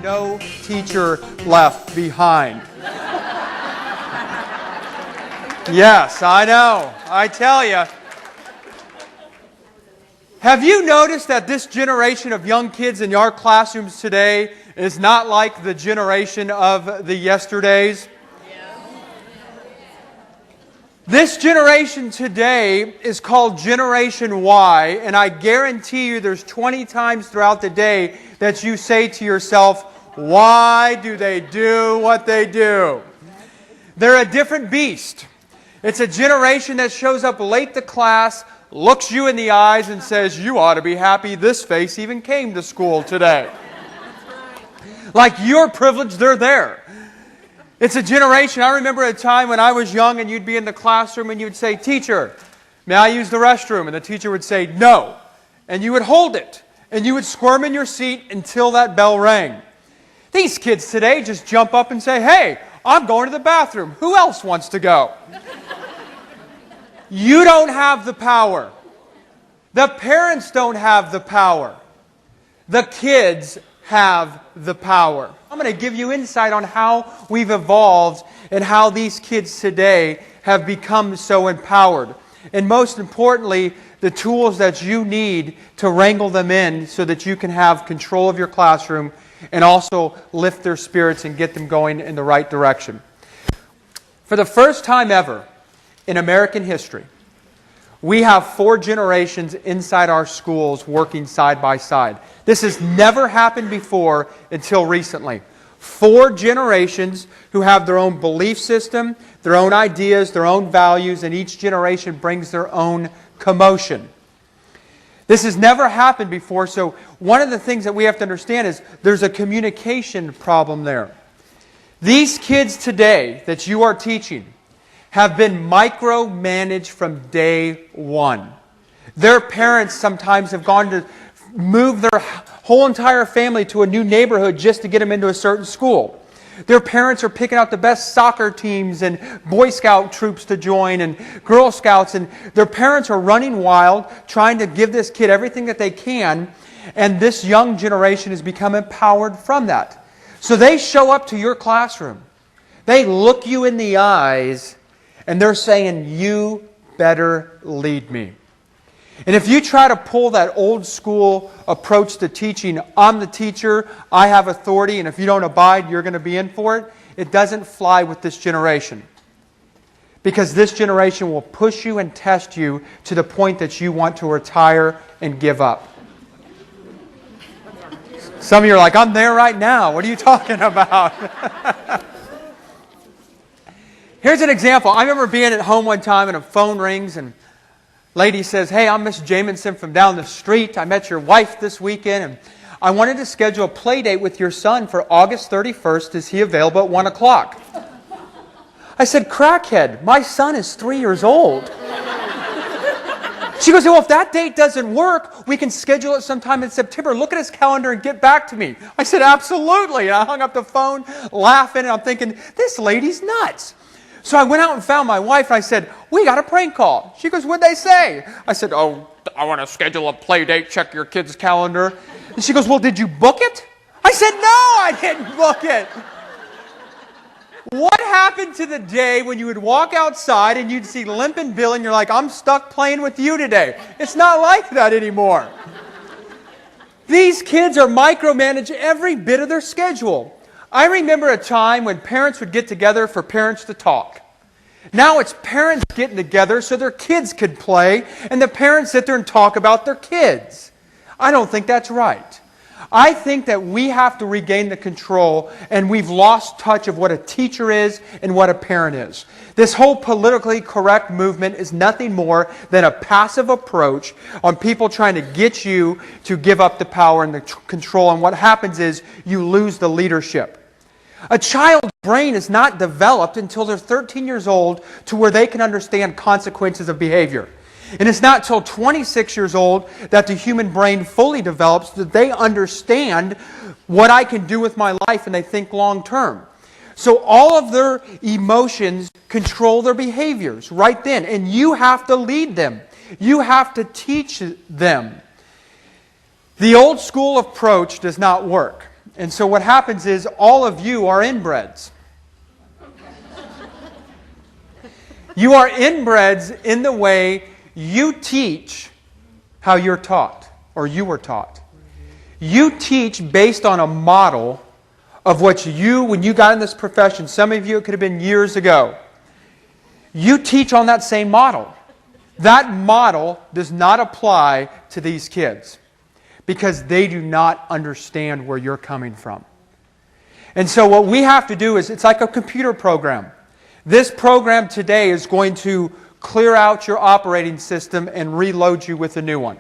No teacher left behind. Yes, I know. I tell you. Have you noticed that this generation of young kids in our classrooms today is not like the generation of the yesterdays? This generation today is called Generation Y, and I guarantee you there's 20 times throughout the day that you say to yourself, why do they do what they do? They're a different beast. It's a generation that shows up late to class, looks you in the eyes and says, you ought to be happy this face even came to school today. Like you're privileged, they're there. It's a generation. I remember a time when I was young and you'd be in the classroom and you'd say, teacher, may I use the restroom? And the teacher would say, no. And you would hold it. And you would squirm in your seat until that bell rang. These kids today just jump up and say, hey, I'm going to the bathroom. Who else wants to go? You don't have the power. The parents don't have the power. The kids have the power. I'm going to give you insight on how we've evolved and how these kids today have become so empowered. And most importantly, the tools that you need to wrangle them in so that you can have control of your classroom and also lift their spirits and get them going in the right direction. For the first time ever in American history, we have 4 generations inside our schools working side by side. This has never happened before until recently. 4 generations who have their own belief system, their own ideas, their own values, and each generation brings their own commotion. This has never happened before, so one of the things that we have to understand is there's a communication problem there. These kids today that you are teaching have been micromanaged from day one. Their parents sometimes have gone to move their whole entire family to a new neighborhood just to get them into a certain school. Their parents are picking out the best soccer teams and Boy Scout troops to join and Girl Scouts, and their parents are running wild trying to give this kid everything that they can, and this young generation has become empowered from that. So they show up to your classroom. They look you in the eyes and they're saying, you better lead me. And if you try to pull that old school approach to teaching, I'm the teacher, I have authority, and if you don't abide, you're going to be in for it, it doesn't fly with this generation. Because this generation will push you and test you to the point that you want to retire and give up. Some of you are like, I'm there right now. What are you talking about? Here's an example. I remember being at home one time and a phone rings and lady says, hey, I'm Miss Jamison from down the street. I met your wife this weekend and I wanted to schedule a play date with your son for August 31st. Is he available at 1 o'clock? I said, crackhead, my son is 3 years old. She goes, well, if that date doesn't work, we can schedule it sometime in September. Look at his calendar and get back to me. I said, absolutely. And I hung up the phone laughing and I'm thinking, this lady's nuts. So I went out and found my wife and I said, we got a prank call. She goes, what'd they say? I said, oh, I want to schedule a play date, check your kid's calendar. And she goes, well, did you book it? I said, no, I didn't book it. What happened to the day when you would walk outside and you'd see Limpin' Bill and you're like, I'm stuck playing with you today? It's not like that anymore. These kids are micromanaged every bit of their schedule. I remember a time when parents would get together for parents to talk. Now it's parents getting together so their kids could play and the parents sit there and talk about their kids. I don't think that's right. I think that we have to regain the control and we've lost touch of what a teacher is and what a parent is. This whole politically correct movement is nothing more than a passive approach on people trying to get you to give up the power and the control, and what happens is you lose the leadership. A child's brain is not developed until they're 13 years old to where they can understand consequences of behavior. And it's not till 26 years old that the human brain fully develops, that they understand what I can do with my life and they think long term. So all of their emotions control their behaviors right then. And you have to lead them. You have to teach them. The old school approach does not work. And so what happens is all of you are inbreds. You are inbreds in the way you teach how you're taught, or you were taught. You teach based on a model of what you, when you got in this profession, some of you, it could have been years ago, you teach on that same model. That model does not apply to these kids because they do not understand where you're coming from. And so what we have to do is, it's like a computer program. This program today is going to clear out your operating system and reload you with a new one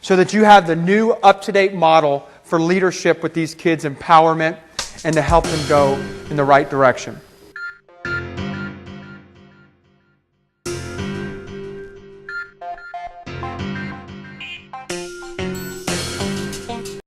so that you have the new up-to-date model for leadership with these kids' empowerment and to help them go in the right direction.